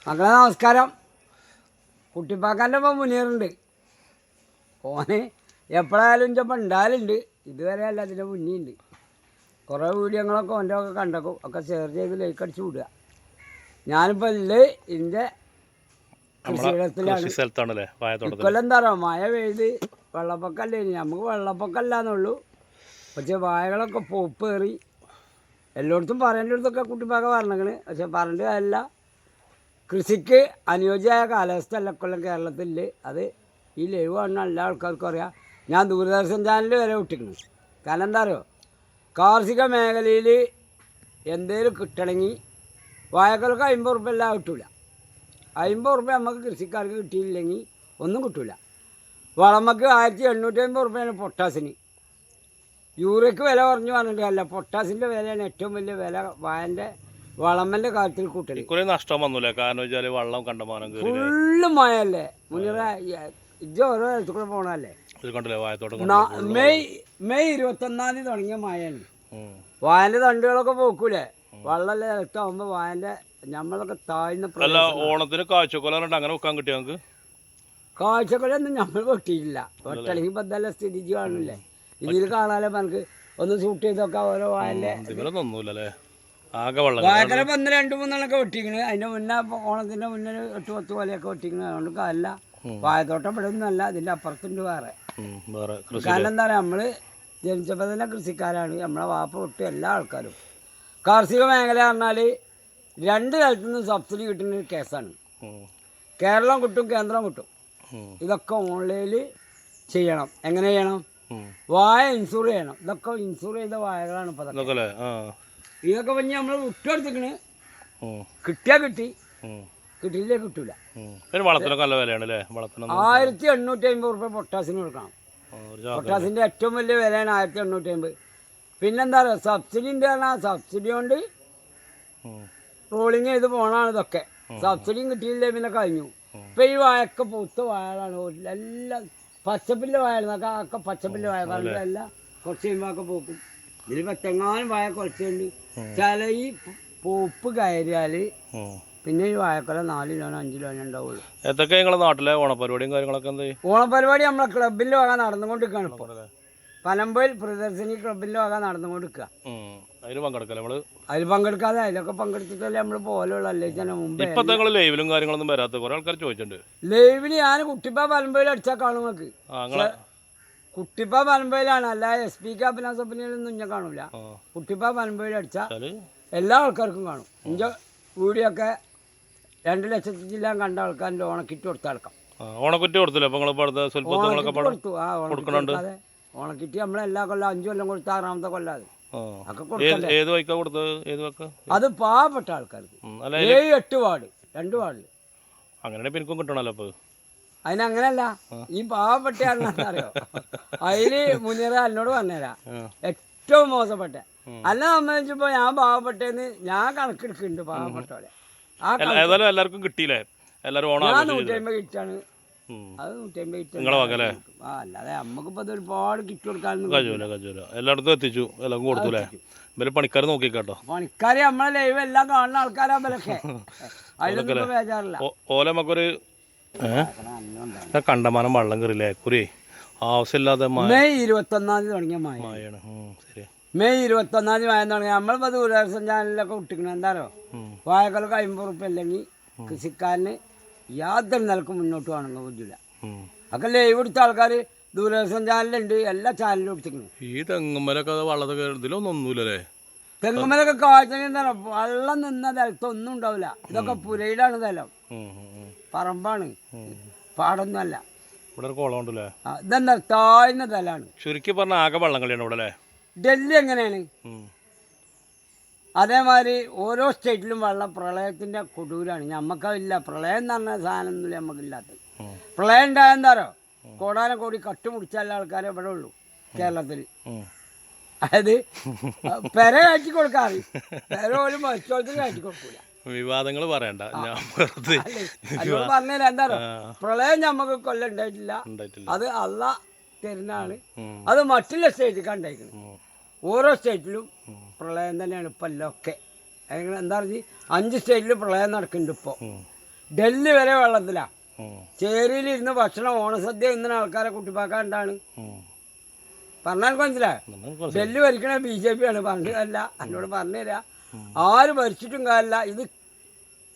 മക്കളെ നമസ്കാരം. കുട്ടിപ്പാക്കാൻ്റെ ഒപ്പം മുന്നേറുണ്ട്. ഓന് എപ്പോഴായാലും ചിലപ്പോൾ ഉണ്ടായാലുണ്ട്. ഇതുവരെ അല്ല, അതിൻ്റെ മുന്നേയുണ്ട്. കുറേ വീഡിയോകളൊക്കെ ഓൻ്റെ ഒക്കെ കണ്ടേക്കും. ഒക്കെ ഷെയർ ചെയ്ത് ലൈക്ക് അടിച്ച് വിടുക. ഞാനിപ്പോൾ ഇതിൻ്റെ കൃഷിയിടത്തിലാണ്. ഇക്കൊല്ലം എന്താ പറയുക, മഴ പെയ്ത് വെള്ളപ്പൊക്കമല്ലേ. ഇനി നമുക്ക് വെള്ളപ്പൊക്കമല്ലാന്നുള്ളൂ. പക്ഷേ വാഴകളൊക്കെ പോപ്പേറി എല്ലായിടത്തും പറയേണ്ടടുത്തൊക്കെ കുട്ടിപ്പാക്ക പറഞ്ഞേക്കണ്. പക്ഷെ പറഞ്ഞിട്ട് കാര്യമില്ല. കൃഷിക്ക് അനുയോജ്യമായ കാലാവസ്ഥ അല്ല കൊല്ലം കേരളത്തിൽ. അത് ഈ ലൈവ് കാണുന്ന എല്ലാ ആൾക്കാർക്കും അറിയാം. ഞാൻ ദൂരദർശൻ ചാനൽ വരെ വിട്ടിരിക്കുന്നു. കാരണം എന്താ അറിയോ, കാർഷിക മേഖലയിൽ എന്തേലും കിട്ടണമെങ്കിൽ വാഴക്കൾക്ക് 50 ഉറുപ്പ്യ എല്ലാം കിട്ടില്ല. 50 ഉറുപ്പ്യ നമുക്ക് കൃഷിക്കാർക്ക് കിട്ടിയില്ലെങ്കിൽ ഒന്നും കിട്ടില്ല. വളമക്ക് 1850 ഉറുപ്പ്യാണ് പൊട്ടാസിന്. യൂറിയക്ക് വില കുറഞ്ഞു പറഞ്ഞിട്ട് അല്ല, പൊട്ടാസിൻ്റെ വിലയാണ് ഏറ്റവും വലിയ വില വാഴൻ്റെ വളമൻ്റെ കാര്യത്തിൽ കൂട്ടൽ. നഷ്ടം വന്നില്ല. കാരണം വെച്ചാൽ വെള്ളം കണ്ടമാനം ഫുള്ള് മഴയല്ലേ മുന്നിറ. ഇജ്ജ് ഓരോ സ്ഥലത്ത് കൂടെ പോകണല്ലേ. മെയ് 21 തുടങ്ങിയ മഴയാണ്. വായൻ്റെ തണ്ടുകളൊക്കെ പോക്കൂലേ, വെള്ളമല്ലേ ഇലക്റ്റാകുമ്പോൾ വായൻ്റെ നമ്മളൊക്കെ താഴ്ന്ന. ഓണത്തിന് കാഴ്ചക്കൊല അങ്ങനെ വെക്കാൻ കിട്ടിയ നമുക്ക് കാഴ്ചക്കൊലൊന്നും നമ്മൾ വെട്ടിയിട്ടില്ല. വെട്ടല്ലെങ്കിൽ ബദ്ധല്ല സ്ഥിതി കാണില്ലേ. ഇതിൽ കാണാലോ നമുക്ക് ഒന്ന് ഷൂട്ട് ചെയ്തൊക്കെ ഓരോ വായൻ്റെ വാഴക്കല 1-2-3 വെട്ടിക്കണ്. അതിൻ്റെ മുന്നേ ഓണത്തിൻ്റെ മുന്നേ 8-10 കൊലയൊക്കെ വെട്ടിക്കണ്. അതുകൊണ്ട് കാലല്ല വാഴത്തോട്ടം ഇവിടെ ഒന്നുമല്ല, ഇതിൻ്റെ അപ്പുറത്തുണ്ട് വേറെ. കാരണം എന്താ പറയുക, നമ്മൾ ജനിച്ചപ്പോൾ തന്നെ കൃഷിക്കാരാണ്. നമ്മളെ വാപ്പ തൊട്ട് എല്ലാ ആൾക്കാരും. കാർഷിക മേഖല പറഞ്ഞാൽ 2 തലത്തു നിന്നും സബ്സിഡി കിട്ടുന്ന ഒരു കേസാണ്. കേരളം കിട്ടും, കേന്ദ്രം കിട്ടും. ഇതൊക്കെ ഓൺലൈനിൽ ചെയ്യണം. എങ്ങനെ ചെയ്യണം? വാഴ ഇൻഷൂർ ചെയ്യണം. ഇതൊക്കെ ഇൻഷൂർ ചെയ്ത വാഴകളാണ് ഇപ്പോൾ ഇതൊക്കെ. ഇതൊക്കെ പറഞ്ഞ് നമ്മൾ വിട്ടെടുത്തിക്കണ്. കിട്ടിയാൽ കിട്ടി, കിട്ടിയില്ലേ കിട്ടൂല. 1850 ഉറുപ്പ്യ പൊട്ടാസിന് കൊടുക്കണം. പൊട്ടാസിൻ്റെ ഏറ്റവും വലിയ വിലയാണ് 1850. പിന്നെന്താ പറയുക, സബ്സിഡി ഉണ്ട് പറഞ്ഞാൽ സബ്സിഡി കൊണ്ട് റോളിങ് ചെയ്ത് പോകണമാണ് ഇതൊക്കെ. സബ്സിഡിയും കിട്ടിയില്ലേ പിന്നെ കഴിഞ്ഞു. ഇപ്പം ഈ വാഴയൊക്കെ പൂത്ത വാഴകളാണ്. എല്ലാം പച്ചപ്പിൻ്റെ വാഴകളൊക്കെ ഒക്കെ പച്ചപ്പിൻ്റെ വാഴ കാരണം എല്ലാം കുറച്ച് കഴിയുമ്പോൾ പോക്കും. ഇതിൽ പത്തെങ്ങാനും വാഴ കുറച്ചുണ്ട്. ചില ഈ പൂപ്പ് കയറിയാൽ പിന്നെ ഈ വാഴക്കൊല 4 കിലോനോ 5 കിലോനോ ഉണ്ടാവുള്ളൂ. ഏതൊക്കെ നിങ്ങളുടെ നാട്ടിലെ ഓണപരിപാടിയും കാര്യങ്ങളൊക്കെ എന്താ? ഓണപരിപാടി നമ്മളെ ക്ലബിൻ്റെ വക നടന്നുകൊണ്ടിരിക്കുകയാണ് ഇപ്പോൾ. പനമ്പയിൽ പ്രിയദർശിനി ക്ലബിൻ്റെ വക നടന്നുകൊണ്ടിരിക്കുക. അതിൽ പങ്കെടുക്കാതെ അതിലൊക്കെ പങ്കെടുത്തിട്ടല്ലേ നമ്മൾ പോലുള്ള അല്ലേ മുമ്പ്. ലൈവിലും കാര്യങ്ങളൊന്നും വരാത്ത കുറെ ആൾക്കാർ ചോദിച്ചിട്ടുണ്ട്. ലൈവില് ഞാൻ കുട്ടിപ്പ പനമ്പയിൽ അടിച്ചാൽ കാണും നിങ്ങൾക്ക്. കുട്ടിപ്പ പനമ്പയിലാണ്, അല്ല SP അഭിനസപ്പിനൊന്നും ഇഞ്ഞ കാണൂല. കുട്ടിപ്പ പനമ്പയിൽ അടിച്ചാൽ എല്ലാ ആൾക്കാർക്കും കാണും. ഇഞ്ച വീഡിയോ ഒക്കെ 2 ലക്ഷത്തില്ല കണ്ട ആൾക്കാരുടെ ഓണക്കിറ്റ് കൊടുത്തടക്കാം. ഓണക്കിറ്റ് കൊടുത്തില്ല കൊടുത്തു. ആ ഓണക്കിറ്റ് നമ്മളെല്ലാ കൊല്ലം 5 കൊല്ലം കൊടുത്ത 6ാമത്തെ കൊല്ലാതെ ഒക്കെ കൊടുക്കണ്ടേ. അത് പാവപ്പെട്ട ആൾക്കാർക്ക് 7-8 വാർഡ് 2 വാർഡിൽ അങ്ങനെ എനിക്കും കിട്ടണല്ലോ. അതിനങ്ങനല്ല, ഈ പാവപ്പെട്ട അറിയോ, അതില് മുന്നേറ എന്നോട് പറഞ്ഞുതരാം. ഏറ്റവും മോശപ്പെട്ട അല്ല സംബന്ധിച്ചപ്പോ ഞാൻ പാവപ്പെട്ടെന്ന് ഞാൻ കണക്കെടുക്കുന്നുണ്ട്. പാവപ്പെട്ടവരെ എല്ലാവർക്കും കിട്ടിയില്ലേ? ഞാൻ 150 കിറ്റാണ്. അത് 150 കിറ്റ്. അല്ലാതെ നമ്മക്കിപ്പോ ഒരുപാട് കിറ്റ് കൊടുക്കാനൊന്നും എല്ലായിടത്തും എത്തിച്ചു, എല്ലാവർക്കും കൊടുത്തൂലേ? പണിക്കാർ നോക്കിക്കാട്ടോ. പണിക്കാര് നമ്മളെ ലൈവ് എല്ലാം കാണുന്ന ആൾക്കാരാ ബലൊക്കെ. അതിലൊന്നും ബേജാറില്ല. ഓല നമുക്കൊരു കണ്ടമാനം വെള്ളം കയറില്ലേ കുറി ആവശ്യമില്ലാതെ. മെയ് 21 തുടങ്ങിയ മഴയാണ്. മെയ് 21 മഴ തുടങ്ങി. നമ്മളിപ്പോൾ ദൂരദർശൻ ചാനലിലൊക്കെ വിട്ടിക്കണം. എന്താണോ, വാഴക്കൊലക്ക് 50 ഉറുപ്പ്യ അല്ലെങ്കിൽ കൃഷിക്കാരന് യാതൊരു നിലക്കും മുന്നോട്ട് പോകണമെങ്കിൽ പറ്റില്ല. ഒക്കെ ലൈവ് എടുത്ത ആൾക്കാർ ദൂരദർശൻ ചാനലുണ്ട്, എല്ലാ ചാനലും എടുത്തിക്കണം. ഈ തെങ്ങുമ്മലൊക്കെ വെള്ളത്തിലൊന്നുമില്ലല്ലേ? തെങ്ങുമ്മലൊക്കെ കാഴ്ച എന്താണ്, വെള്ളം നിന്ന സ്ഥലത്തൊന്നും ഉണ്ടാവില്ല. ഇതൊക്കെ പുരയിലാണ് സ്ഥലം, പറമ്പാണ്, പാടൊന്നും അല്ല. ഇതെന്താ താഴ്ന്ന സ്ഥലമാണ്. ചുരുക്കി പറഞ്ഞ ആകെ വെള്ളം കളിയാണ് ഇവിടെ. ഡൽഹി എങ്ങനെയാണ് അതേമാതിരി ഓരോ സ്റ്റേറ്റിലും വെള്ളം പ്രളയത്തിൻ്റെ കൊടൂരാണ്. നമുക്കില്ല പ്രളയം എന്ന് പറഞ്ഞ സാധനമൊന്നുമില്ല നമുക്കില്ലാത്തത്. പ്രളയം ഉണ്ടായാൽ എന്താറോ, കോടാനക്കോടി കട്ടുമുടിച്ചാൽ ആൾക്കാരെ ഇവിടെ ഉള്ളൂ കേരളത്തിൽ. അതായത് പെര കയറ്റി കൊടുക്കാറ്, പെര പോലും മത്സരത്തിൽ കയറ്റി കൊടുക്കൂല. വിവാദങ്ങൾ പറയണ്ട, അതിനോട് പറഞ്ഞില്ല. എന്താറോ, പ്രളയം നമുക്ക് കൊല്ലം ഉണ്ടായിട്ടില്ല. അത് അള്ള തരുന്നാണ്. അത് മറ്റുള്ള സ്റ്റേറ്റിൽ കണ്ടായിരിക്കണം. ഓരോ സ്റ്റേറ്റിലും പ്രളയം തന്നെയാണ് ഇപ്പം എല്ലാം ഒക്കെ. എന്താ പറയുക, 5 സ്റ്റേറ്റിൽ പ്രളയം നടക്കുന്നുണ്ട് ഇപ്പോൾ. ഡൽഹി വരെ വെള്ളത്തിലാണ്. ചേരിയിലിരുന്ന് ഭക്ഷണം ഓണസദ്യ ഇന്ന ആൾക്കാരെ കുട്ടിപ്പാക്കാണ്ടാണ് പറഞ്ഞാൽ മനസ്സിലായോ. ഡൽഹി ഭരിക്കണ BJP ആണ്, പറഞ്ഞതല്ല എന്നോട് പറഞ്ഞുതരാം. ആര് ഭരിച്ചിട്ടും കാര്യമില്ല. ഇത്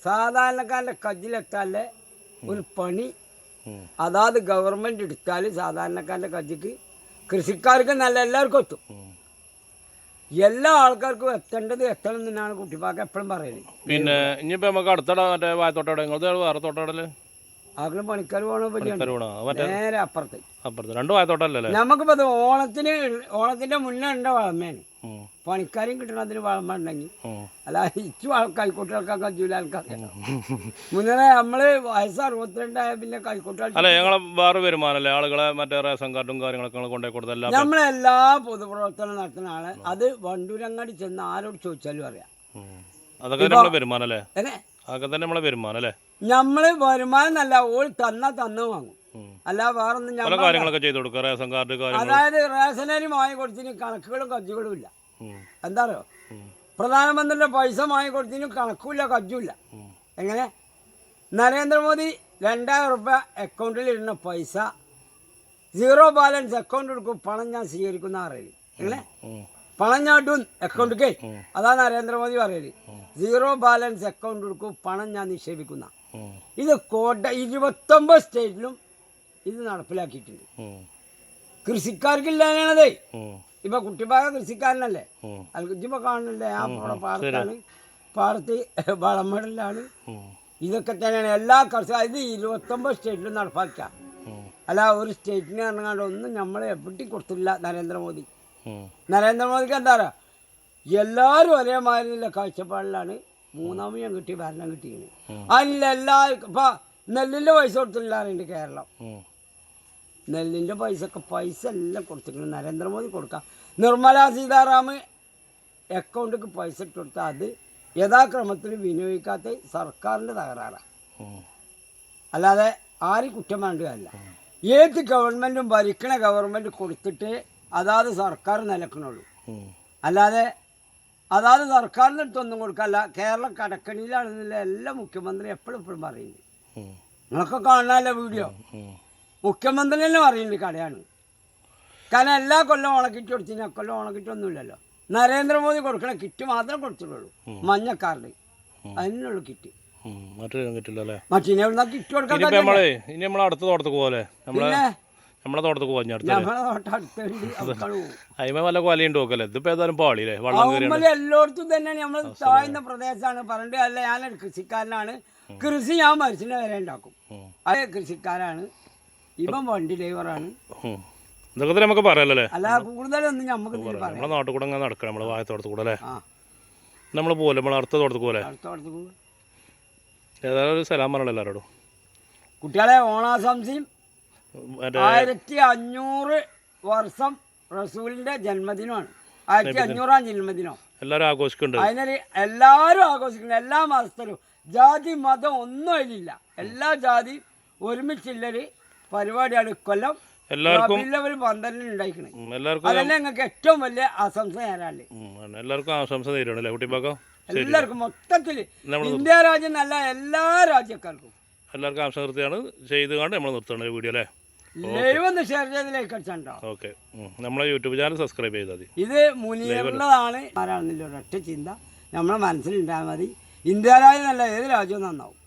സാധാരണക്കാരൻ്റെ കജ്ജിലെത്താല്ലേ ഒരു പണി അതാത് ഗവൺമെൻറ് എടുത്താൽ സാധാരണക്കാരൻ്റെ കജ്ജിക്ക് കൃഷിക്കാർക്ക് നല്ല എല്ലാവർക്കും എത്തും. എല്ലാ ആൾക്കാർക്കും എത്തേണ്ടത് എത്തണം എന്നാണ് കുട്ടിപ്പാക്ക എപ്പോഴും പറയുന്നത്. പിന്നെ ഇനിയിപ്പോൾ നമുക്ക് അടുത്തട മറ്റേ വായത്തോട്ടം നിങ്ങളത് വേറെ തോട്ടടല് ആക്കളും പണിക്കാർ പോകണ നേരെ അപ്പുറത്ത് രണ്ട് വായത്തോട്ടല്ലേ. നമുക്കിപ്പോൾ അത് ഓണത്തിൻ്റെ മുന്നേ ഉണ്ട വളമേന് പണിക്കാരും കിട്ടണം അതിന് വളമ ഉണ്ടെങ്കിൽ. അല്ല ഇച്ചു കൈക്കോട്ടുകൾക്കൊക്കെ കജൂല ആൾക്കാർക്ക് മുന്നേ നമ്മള് വയസ്സ് 62 പിന്നെ കൈക്കോട്ടുകൾ അല്ല ഞങ്ങളെ വേറെ വരുമാനല്ലേ ആളുകളെ മറ്റേ റേഷൻ കാർഡും കാര്യങ്ങളൊക്കെ കൊണ്ടേ കൊടുത്തല്ല. നമ്മളെല്ലാ പൊതുപ്രവർത്തനം നടത്തുന്ന ആള് അത് വണ്ടൂരങ്ങാടി ചെന്ന് ആരോട് ചോദിച്ചാലും അറിയാം. അതൊക്കെ നമ്മളെ വരുമാനല്ലേ. അതൊക്കെ തന്നെ നമ്മളെ വരുമാനല്ലേ. നമ്മള് വരുമാനം നല്ല ഓൾ തന്നു വാങ്ങും. അല്ല വേറൊന്നും പല കാര്യങ്ങളൊക്കെ ചെയ്ത് കൊടുക്കുക. റേഷൻ കാർഡ് അതായത് റേഷനരി വാങ്ങി കൊടുത്തിന് കണക്കുകളും കജ്ജുകളും ഇല്ല. എന്താ പറയുക, പ്രധാനമന്ത്രിയുടെ പൈസ വാങ്ങി കൊടുത്തിന് കണക്കുമില്ല കജ്ജുമില്ല. എങ്ങനെ നരേന്ദ്രമോദി 2000 രൂപ അക്കൗണ്ടിൽ ഇടുന്ന പൈസ 0 ബാലൻസ് അക്കൗണ്ട് എടുക്കും, പണം ഞാൻ സ്വീകരിക്കുന്ന അറിയില്ല. എങ്ങനെ പണം ഞാട്ടും അക്കൗണ്ടിക്ക്, അതാ നരേന്ദ്രമോദി പറയല്. 0 ബാലൻസ് അക്കൗണ്ട് എടുക്കും, പണം ഞാൻ നിക്ഷേപിക്കുന്ന. ഇത് 29 സ്റ്റേറ്റിലും ഇത് നടപ്പിലാക്കിയിട്ടുണ്ട്. കൃഷിക്കാർക്കില്ലാണതേ. ഇപ്പൊ കുട്ടിപ്പാക കൃഷിക്കാരനല്ലേ, അൽക്കുജിപ്പോ കാണുന്നില്ലേ ആ പാടത്താണ്, പാടത്ത് വളമടലാണ്. ഇതൊക്കെ തന്നെയാണ് എല്ലാ കർഷക ഇത് 29 സ്റ്റേറ്റിലും നടപ്പാക്കുക. അല്ല ഒരു സ്റ്റേറ്റിന് ഇറങ്ങാണ്ട് ഒന്നും നമ്മൾ എവിടെ കൊടുത്തില്ല നരേന്ദ്രമോദി. നരേന്ദ്രമോദിക്ക് എന്താ പറയുക, എല്ലാവരും ഒരേമാതിരിയുള്ള കാഴ്ചപ്പാടിലാണ് 3ാം കിട്ടി ഭരണം കിട്ടിയത്. അതിലെല്ലാവർക്കും ഇപ്പം നെല്ലിൻ്റെ പൈസ കൊടുത്തില്ലാറുണ്ട് കേരളം. നെല്ലിൻ്റെ പൈസ എല്ലാം കൊടുത്തിട്ടുണ്ട് നരേന്ദ്രമോദി കൊടുക്കാം. നിർമ്മല സീതാറാമൻ അക്കൗണ്ടിക്ക് പൈസ ഇട്ട് കൊടുത്താൽ അത് യഥാക്രമത്തിൽ വിനിയോഗിക്കാത്ത സർക്കാരിൻ്റെ തകരാറാണ്. അല്ലാതെ ആരും കുറ്റം വേണ്ടതല്ല. ഏത് ഗവൺമെൻറ്റും ഭരിക്കണ ഗവൺമെൻറ് കൊടുത്തിട്ട് അതാത് സർക്കാർ നിലക്കണുള്ളൂ. അല്ലാതെ അതാത് സർക്കാരിൻ്റെ അടുത്തൊന്നും കൊടുക്കല്ല. കേരളം കടക്കണിയിലാണെന്നില്ല എല്ലാ മുഖ്യമന്ത്രി എപ്പോഴും പറയുന്നത്. നിങ്ങളൊക്കെ കാണാനല്ലോ വീഡിയോ. മുഖ്യമന്ത്രി തന്നെ പറയുന്നുണ്ട് കടയാണ്. കാരണം എല്ലാ കൊല്ലം ഓണക്കിറ്റ് കൊടുത്തിന്, കൊല്ലം ഓണക്കിറ്റൊന്നുമില്ലല്ലോ. നരേന്ദ്രമോദി കൊടുക്കണ കിറ്റ് മാത്രമേ കൊടുത്തിട്ടുള്ളൂ, മഞ്ഞക്കാർഡ്. അതിനുള്ള കിറ്റ് മറ്റേ കിറ്റ് കൊടുക്കാൻ അടുത്ത തോട്ടത്തേക്ക് പോലെ നമ്മളെ തോട്ടത്തേക്ക് പോകാൻ വല്ല കൊലയുണ്ട് നോക്കല്ലേ. ഇതിപ്പോ ഏതായാലും പാളിയില്ലേ എല്ലായിടത്തും തന്നെയാണ്. നമ്മൾ താഴ്ന്ന പ്രദേശമാണ് പറഞ്ഞിട്ട്. അല്ല ഞാനൊരു കൃഷിക്കാരനാണ്, കൃഷി ഞാൻ മനുഷ്യനെ വരെ ഉണ്ടാക്കും. അത് കൃഷിക്കാരാണ്. ഇപ്പം വണ്ടി ഡ്രൈവറാണ്. ഇതൊക്കെ നമുക്ക് പറയാല്ലേ. അല്ല കൂടുതലൊന്നും നമുക്ക് നമ്മളെ നാട്ടിൽ കൂടെ അങ്ങനെ നടക്കണം. നമ്മളെ വായത്തോട്ടത്ത് കൂടെ അല്ലേ നമ്മൾ പോലെ നമ്മളെ അടുത്ത തോട്ടത്ത് പോലെ ഏതായാലും ഒരു സലാം പറഞ്ഞല്ലോ എല്ലാവരോടും. കുട്ടികളെ ഓണാശംസയും 1500 വർഷം റസൂലിന്റെ ജന്മദിനമാണ്. 1500-ാം ജന്മദിനം എല്ലാവരും ആഘോഷിക്കുന്നുണ്ട്. അതിനൊരു എല്ലാവരും ആഘോഷിക്കുന്നുണ്ട്. എല്ലാ മാസത്തിലും ജാതി മതം ഒന്നും അതിലില്ല. എല്ലാ ജാതി ഒരുമിച്ചുള്ളൊരു പരിപാടിയാണ് ഇക്കൊല്ലം. എല്ലാവർക്കും 12 ഉണ്ടായിക്കണേ. അതല്ലേ നിങ്ങൾക്ക് ഏറ്റവും വലിയ ആശംസ തരാല്ലേ. എല്ലാവർക്കും ആശംസ തരുവാണല്ലേ കുട്ടിപ്പാക്ക. എല്ലാവർക്കും മൊത്തത്തിൽ ഇന്ത്യ രാജ്യം നല്ല എല്ലാ രാജ്യക്കാർക്കും എല്ലാവർക്കും ആശംസയാണ് ചെയ്തുകൊണ്ട് നമ്മൾ നിർത്തണം വീഡിയോ അല്ലേ. ലൈവ് ഒന്ന് ഷെയർ ചെയ്ത് ലൈക്ക് അടിച്ചോ. ഓക്കെ, നമ്മളെ യൂട്യൂബ് ചാനൽ സബ്സ്ക്രൈബ് ചെയ്താൽ മതി. ഇത് മുനീറിൻ്റെതാണ്. ആരാണെന്നില്ല ഒരൊറ്റ ചിന്ത നമ്മളെ മനസ്സിലുണ്ടായാൽ മതി. ഇന്ത്യ രാജ്യം നല്ല ഏത് രാജ്യവും നന്നാവും.